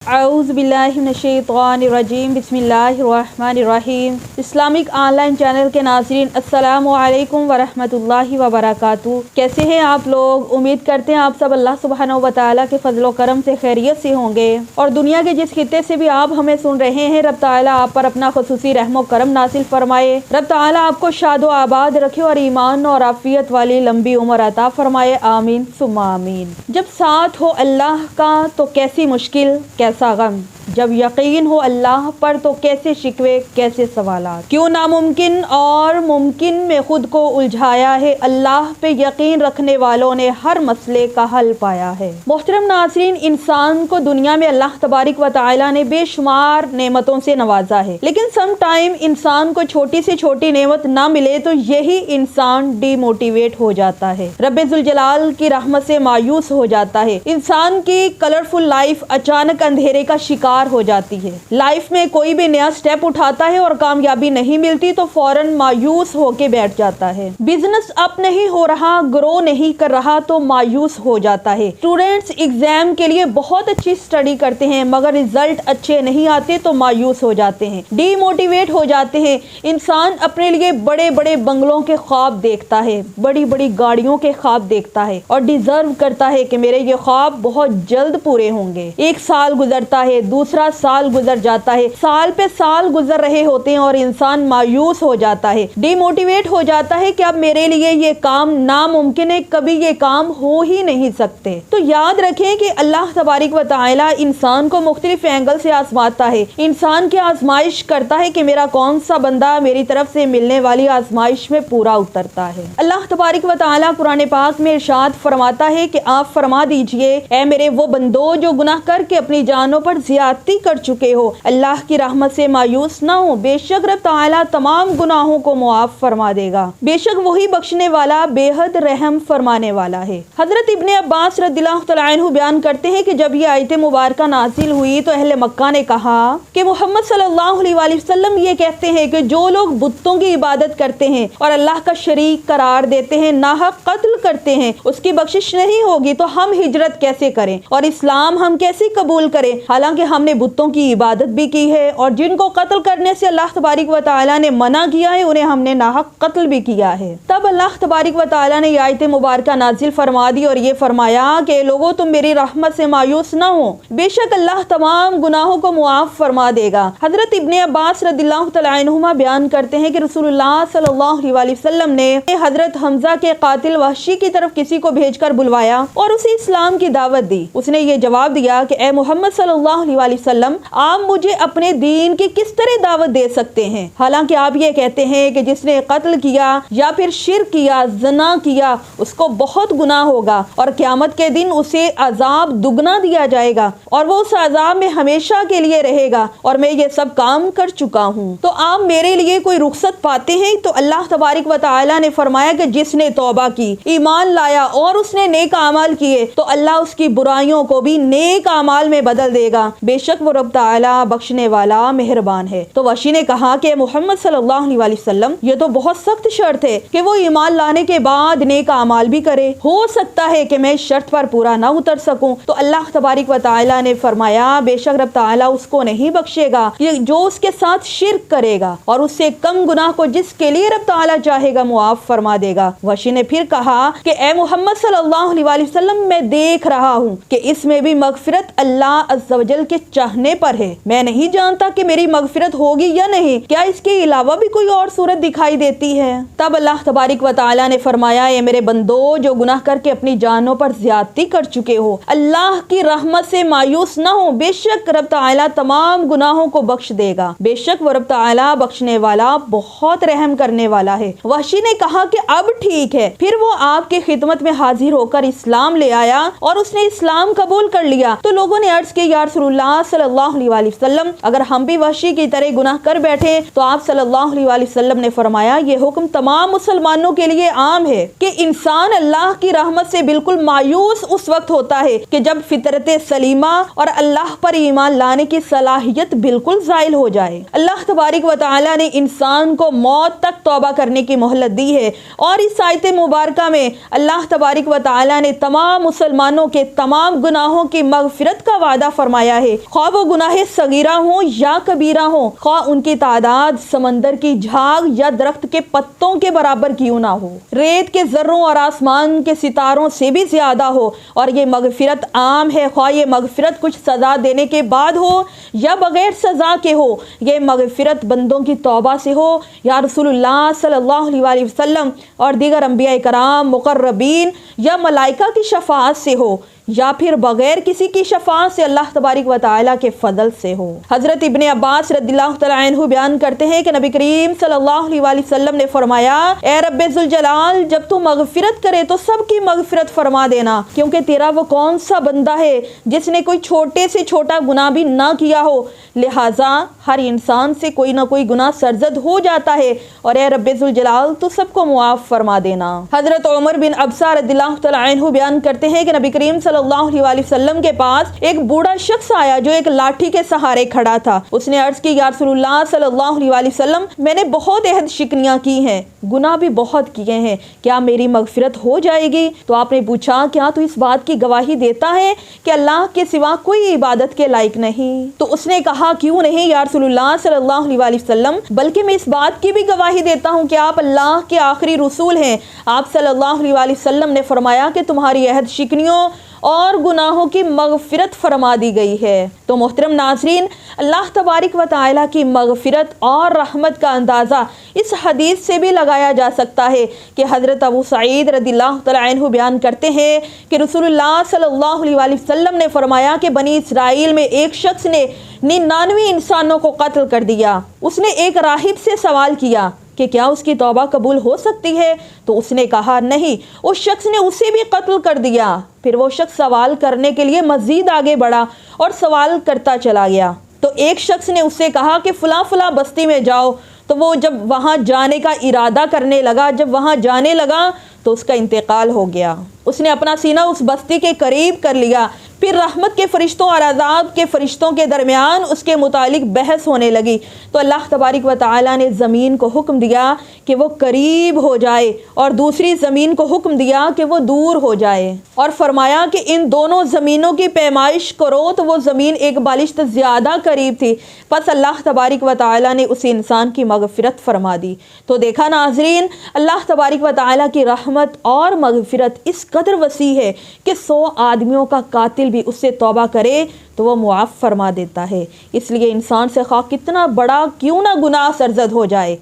اعوذ باللہ من الشیطان الرجیم بسم اللہ الرحمن الرحیم۔ اسلامک آن لائن چینل کے ناظرین السلام علیکم ورحمۃ اللہ وبرکاتہ۔ کیسے ہیں آپ لوگ؟ امید کرتے ہیں آپ سب اللہ سبحانہ و تعالیٰ کے فضل و کرم سے خیریت سے ہوں گے، اور دنیا کے جس خطے سے بھی آپ ہمیں سن رہے ہیں رب تعالیٰ آپ پر اپنا خصوصی رحم و کرم نازل فرمائے۔ رب تعالیٰ آپ کو شاد و آباد رکھے اور ایمان اور عافیت والی لمبی عمر عطا فرمائے، آمین ثم آمین۔ جب ساتھ ہو اللہ کا تو کیسی مشکل کیسا غم، جب یقین ہو اللہ پر تو کیسے شکوے کیسے سوالات، کیوں ناممکن اور ممکن میں خود کو الجھایا ہے، اللہ پہ یقین رکھنے والوں نے ہر مسئلے کا حل پایا ہے۔ محترم ناظرین، انسان کو دنیا میں اللہ تبارک و تعالیٰ نے بے شمار نعمتوں سے نوازا ہے، لیکن سم ٹائم انسان کو چھوٹی سے چھوٹی نعمت نہ ملے تو یہی انسان ڈی موٹیویٹ ہو جاتا ہے، رب ذوالجلال کی رحمت سے مایوس ہو جاتا ہے۔ انسان کی کلرفل لائف اچانک اندھیرے کا شکار ہو جاتی ہے۔ لائف میں کوئی بھی نیا سٹیپ اٹھاتا ہے اور کامیابی نہیں ملتی تو فوراً مایوس ہو کے بیٹھ جاتا ہے۔ بزنس اپ نہیں ہو رہا، گرو نہیں کر رہا تو مایوس ہو جاتا ہے۔ اسٹوڈینٹس ایگزام کے لیے بہت اچھی اسٹڈی کرتے ہیں مگر ریزلٹ اچھے نہیں آتے تو مایوس ہو جاتے ہیں، ڈی موٹیویٹ ہو جاتے ہیں۔ انسان اپنے لیے بڑے بڑے بنگلوں کے خواب دیکھتا ہے، بڑی بڑی گاڑیوں کے خواب دیکھتا ہے اور ڈیزرو کرتا ہے کہ میرے یہ خواب بہت جلد پورے ہوں گے۔ ایک سال گزرتا ہے، دوسرا سال گزر جاتا ہے، سال پہ سال گزر رہے ہوتے ہیں اور انسان مایوس ہو جاتا ہے، ڈی موٹیویٹ ہو جاتا ہے کہ اب میرے لیے یہ کام ناممکن ہے، کبھی یہ کام ہو ہی نہیں سکتے۔ تو یاد رکھیں کہ اللہ تبارک و تعالیٰ انسان کو مختلف اینگل سے آزماتا ہے، انسان کی آزمائش کرتا ہے کہ میرا کون سا بندہ میری طرف سے ملنے والی آزمائش میں پورا اترتا ہے۔ اللہ تبارک و تعالیٰ قرآن پاک میں ارشاد فرماتا ہے کہ آپ فرما دیجئے اے میرے وہ بندو جو گناہ کر کے اپنی جانوں پر زیادتی کر چکے ہو، اللہ کی رحمت سے مایوس نہ ہو، بے شک رب تعالیٰ تمام گناہوں کو معاف فرما دے گا، بے شک وہی بخشنے والا بے حد رحم فرمانے والا ہے۔ حضرت ابن عباس رضی اللہ تعالیٰ عنہ بیان کرتے ہیں کہ جب یہ آیت مبارکہ نازل ہوئی تو اہل مکہ نے کہا کہ محمد صلی اللہ علیہ وآلہ وسلم یہ کہتے ہیں کہ جو لوگ بتوں کی عبادت کرتے ہیں اور اللہ کا شریک قرار دیتے ہیں، ناحق قتل کرتے ہیں، اس کی بخشش نہیں ہوگی تو ہم ہجرت کیسے کریں اور اسلام ہم کیسے قبول کریں، حالانکہ ہم نے بتوں کی عبادت بھی کی ہے اور جن کو قتل کرنے سے اللہ تبارک و تعالیٰ نے منع کیا ہے انہیں ہم نے ناحق قتل بھی کیا ہے۔ تب اللہ تبارک و تعالیٰ نے یہ آیت مبارکہ نازل فرما دی اور یہ فرمایا کہ لوگوں تم میری رحمت سے مایوس نہ ہو، بے شک اللہ تمام گناہوں کو معاف فرما دے گا۔ حضرت ابن عباس رضی اللہ تعالیٰ عنہما بیان کرتے ہیں کہ رسول اللہ صلی اللہ علیہ وآلہ وسلم نے حضرت حمزہ کے قاتل وحشی کی طرف کسی کو بھیج کر بلوایا اور اسے اسلام کی دعوت دی۔ اس نے یہ جواب دیا کہ اے محمد صلی اللہ علیہ وآلہ وسلم، آپ مجھے اپنے دین کی کس طرح دعوت دے سکتے ہیں، حالانکہ آپ یہ کہتے ہیں کہ جس نے قتل کیا یا پھر شرک کیا، زنا کیا، اس کو بہت گناہ ہوگا اور قیامت کے دن اسے عذاب دگنا دیا جائے گا اور وہ اس عذاب میں ہمیشہ کے لیے رہے گا، اور میں یہ سب کام کر چکا ہوں، تو آپ میرے لیے کوئی رخصت پاتے ہیں؟ تو اللہ تبارک و تعالیٰ نے فرمایا کہ جس نے توبہ کی، ایمان لایا اور اس نے نیک اعمال کیے تو اللہ اس کی برائیوں کو بھی نیک اعمال میں بدل دے گا، بے شک وہ رب تعالیٰ بخشنے والا مہربان ہے۔ تو وحشی نے کہا کہ محمد صلی اللہ علیہ وآلہ وسلم، یہ تو بہت سخت شرط ہے کہ وہ ایمان لانے کے بعد نیک اعمال بھی کرے، ہو سکتا ہے کہ میں اس شرط پر پورا نہ اتر سکوں۔ تو اللہ تبارک و تعالیٰ نے فرمایا بے شک رب تعالیٰ اس کو نہیں بخشے گا جو اس کے ساتھ شرک کرے گا، اور اس سے کم گناہ کو جس کے لیے رب تعالیٰ چاہے گا معاف فرما دے گا۔ وحشی نے پھر کہا کہ اے محمد صلی اللہ علیہ وآلہ وسلم، میں دیکھ رہا ہوں کہ اس میں بھی مغفرت اللہ عز و جل کے چاہنے پر ہے، میں نہیں جانتا کہ میری مغفرت ہوگی یا نہیں، کیا اس کے علاوہ بھی کوئی اور صورت دکھائی دیتی ہے؟ تب اللہ تبارک و تعالیٰ نے فرمایا اے میرے بندو جو گناہ کر کے اپنی جانوں پر زیادتی کر چکے ہو، اللہ کی رحمت سے مایوس نہ ہو، بے شک رب تعالیٰ تمام گناہوں کو بخش دے گا، بے شک وہ رب تعالیٰ بخشنے والا بہت رحم کرنے والا ہے۔ وحشی نے کہا کہ اب ٹھیک ہے۔ پھر وہ آپ کی خدمت میں حاضر ہو کر اسلام لے آیا اور اس نے اسلام قبول کر لیا۔ تو لوگوں نے عرض کی یا رسول اللہ صلی اللہ علیہ وآلہ وسلم، اگر ہم بھی وحشی کی طرح گناہ کر بیٹھے تو آپ صلی اللہ علیہ وآلہ وسلم نے فرمایا یہ حکم تمام مسلمانوں کے لیے عام ہے کہ انسان اللہ کی رحمت سے بالکل مایوس اس وقت ہوتا ہے کہ جب فطرت سلیمہ اور اللہ پر ایمان لانے کی صلاحیت بالکل زائل ہو جائے۔ اللہ تبارک و تعالیٰ نے انسان کو موت تک توبہ کرنے کی مہلت دی ہے، اور اس آیت مبارکہ میں اللہ تبارک و تعالیٰ نے تمام مسلمانوں کے تمام گناہوں کی مغفرت کا وعدہ عطا فرمایا ہے، خواہ وہ گناہ صغیرہ ہوں یا کبیرہ ہوں، خواہ ان کی تعداد سمندر کی جھاگ یا درخت کے پتوں کے برابر کیوں نہ ہو، ریت کے ذروں اور آسمان کے ستاروں سے بھی زیادہ ہو، اور یہ مغفرت عام ہے، خواہ یہ مغفرت کچھ سزا دینے کے بعد ہو یا بغیر سزا کے ہو، یہ مغفرت بندوں کی توبہ سے ہو یا رسول اللہ صلی اللہ علیہ وسلم اور دیگر انبیاء کرام، مقربین یا ملائکہ کی شفاعت سے ہو، یا پھر بغیر کسی کی شفاعت سے اللہ تبارک و تعالیٰ کے فضل سے ہو۔ حضرت ابن عباس رضی اللہ تعالیٰ عنہ بیان کرتے ہیں کہ نبی کریم صلی اللہ علیہ وسلم نے فرمایا، اے رب ذوالجلال، جب تو مغفرت کرے تو سب کی مغفرت فرما دینا، کیونکہ تیرا وہ کون سا بندہ ہے جس نے کوئی چھوٹے سے چھوٹا گناہ بھی نہ کیا ہو، لہٰذا ہر انسان سے کوئی نہ کوئی گناہ سرزد ہو جاتا ہے، اور اے رب ذوالجلال تو سب کو معاف فرما دینا۔ حضرت عمر بن ابسہ رضی اللہ تعالیٰ عنہ بیان کرتے ہیں کہ نبی کریم صلی اللہ علیہ وسلم کے پاس ایک بوڑھا شخص آیا جو ایک لاٹھی کے سہارے کھڑا تھا۔ اس نے عرض کی، یا رسول اللہ صلی اللہ علیہ وسلم، میں نے بہت عہد شکنیاں کی ہیں، گناہ بھی بہت کیے ہیں، کیا میری مغفرت ہو جائے گی؟ تو آپ نے پوچھا، کیا تو اس بات کی گواہی دیتا ہے کہ اللہ کے سوا کوئی عبادت کے لائق نہیں؟ تو اس نے کہا، کیوں نہیں یا رسول اللہ صلی اللہ علیہ وسلم، بلکہ میں اس بات کی بھی گواہی دیتا ہوں کہ آپ اللہ کے آخری رسول ہیں۔ آپ صلی اللہ علیہ وسلم نے فرمایا کہ تمہاری عہد شکنیوں اور گناہوں کی مغفرت فرما دی گئی ہے۔ تو محترم ناظرین، اللہ تبارک و تعالیٰ کی مغفرت اور رحمت کا اندازہ اس حدیث سے بھی لگایا جا سکتا ہے کہ حضرت ابو سعید رضی اللہ تعالیٰ عنہ بیان کرتے ہیں کہ رسول اللہ صلی اللہ علیہ وسلم نے فرمایا کہ بنی اسرائیل میں ایک شخص نے 99 انسانوں کو قتل کر دیا۔ اس نے ایک راہب سے سوال کیا کہ کیا اس کی توبہ قبول ہو سکتی ہے؟ تو اس نے کہا، نہیں۔ اس شخص نے اسے بھی قتل کر دیا۔ پھر وہ شخص سوال کرنے کے لیے مزید آگے بڑھا اور سوال کرتا چلا گیا۔ تو ایک شخص نے اس سے کہا کہ فلاں فلاں بستی میں جاؤ۔ تو وہ جب وہاں جانے کا ارادہ کرنے لگا، جب وہاں جانے لگا تو اس کا انتقال ہو گیا۔ اس نے اپنا سینہ اس بستی کے قریب کر لیا۔ پھر رحمت کے فرشتوں اور عذاب کے فرشتوں کے درمیان اس کے متعلق بحث ہونے لگی، تو اللہ تبارک و تعالیٰ نے زمین کو حکم دیا کہ وہ قریب ہو جائے اور دوسری زمین کو حکم دیا کہ وہ دور ہو جائے، اور فرمایا کہ ان دونوں زمینوں کی پیمائش کرو تو وہ زمین ایک بالشت زیادہ قریب تھی، پس اللہ تبارک و تعالیٰ نے اس انسان کی مغفرت فرما دی۔ تو دیکھا ناظرین، اللہ تبارک و تعالیٰ کی رحمت اور مغفرت اس قدر وسیع ہے کہ 100 آدمیوں کا قاتل بھی اس سے توبہ کرے تو وہ معاف فرما دیتا ہے۔ اس لیے انسان سے خواہ کتنا بڑا کیوں نہ گناہ سرزد ہو جائے،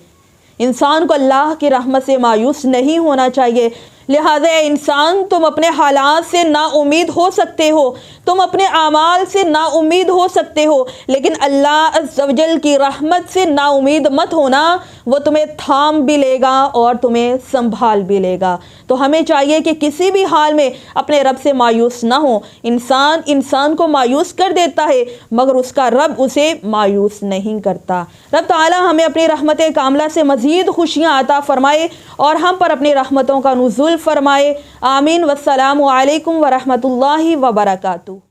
انسان کو اللہ کی رحمت سے مایوس نہیں ہونا چاہیے۔ لہٰذا اے انسان، تم اپنے حالات سے نا امید ہو سکتے ہو، تم اپنے اعمال سے نا امید ہو سکتے ہو، لیکن اللہ عز و جل کی رحمت سے نا امید مت ہونا، وہ تمہیں تھام بھی لے گا اور تمہیں سنبھال بھی لے گا۔ تو ہمیں چاہیے کہ کسی بھی حال میں اپنے رب سے مایوس نہ ہو۔ انسان کو مایوس کر دیتا ہے مگر اس کا رب اسے مایوس نہیں کرتا۔ رب تعالی ہمیں اپنی رحمت کاملہ سے مزید خوشیاں عطا فرمائے اور ہم پر اپنی رحمتوں کا نزول فرمائے۔ آمین۔ والسلام علیکم ورحمۃ اللہ وبرکاتہ۔